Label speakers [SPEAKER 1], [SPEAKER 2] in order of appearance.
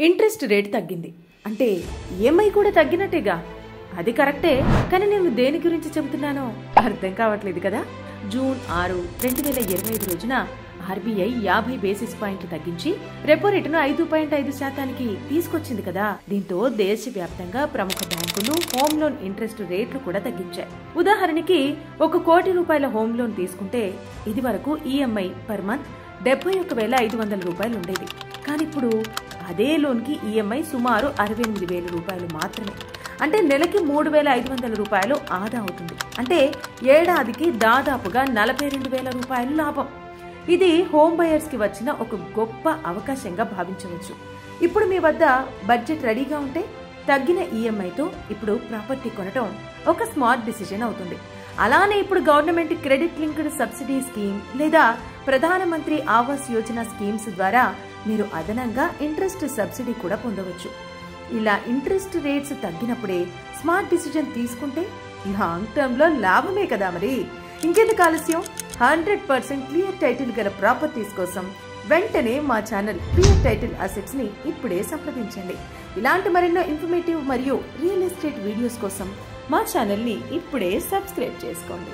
[SPEAKER 1] Interest rate తగ్గింది అంటే EMI కూడా తగ్గినట్టేగా. అది కరెక్టే, కానీ నేను దేని గురించి చెబుతున్నానో అర్థం కావట్లేదు కదా. జూన్ 6, 2025 రోజున ఆర్బీఐ 50 బేసిస్ పాయింట్లు తగ్గించి రెపో రేటును 5.5% తీసుకొచ్చింది కదా. దీంతో దేశవ్యాప్తంగా ప్రముఖ బ్యాంకులు హోమ్ లోన్ ఇంట్రెస్ట్ రేట్లు కూడా తగ్గించాయి. ఉదాహరణకి 1 కోటి రూపాయల హోమ్ లోన్ తీసుకుంటే ఇది వరకు ఈఎంఐ పర్ మంత్ 71,500 రూపాయలు ఉండేది. కానీ ఇప్పుడు అదే లోన్ కి ఈఎంఐ సుమారు 68,000 రూపాయలు మాత్రమే. అంటే నెలకి 3,500 రూపాయలు ఆదా అవుతుంది. అంటే ఏడాదికి దాదాపుగా 42,000 రూపాయలు లాభం. ఇది హోమ్ బయర్స్ కి వచ్చిన ఒక గొప్ప అవకాశంగా భావించవచ్చు. ఇప్పుడు మీ వద్ద బడ్జెట్ రెడీగా ఉంటే తగ్గిన ఈఎంఐతో ఇప్పుడు ప్రాపర్టీ కొనటం ఒక స్మార్ట్ డిసిజన్ అవుతుంది. అలానే ఇప్పుడు government credit linked subsidy scheme లేదా ప్రధానమంత్రి ఆవాస్ యోజన స్కీమ్స్ ద్వారా మీరు అదనంగా ఇంట్రెస్ట్ సబ్సిడీ కూడా పొందవచ్చు. ఇలా ఇంట్రెస్ట్ రేట్స్ తగ్గినప్పుడే స్మార్ట్ డిసిజన్ తీసుకుంటే లాంగ్ టర్మ్ లో లాభమే కదా. మరి ఇంకెందుకు ఆలస్యం? 100% క్లియర్ టైటిల్ గల ప్రాపర్టీస్ కోసం వెంటనే మా ఛానల్ క్లియర్ టైటిల్ అసెట్స్ ని ఇప్పుడే సంప్రదించండి. ఇలాంటి మరెన్నో ఇన్ఫర్మేటివ్ మరియు రియల్ ఎస్టేట్ వీడియోస్ కోసం మా ఛానల్ ని ఇప్పుడే సబ్స్క్రైబ్ చేసుకోండి.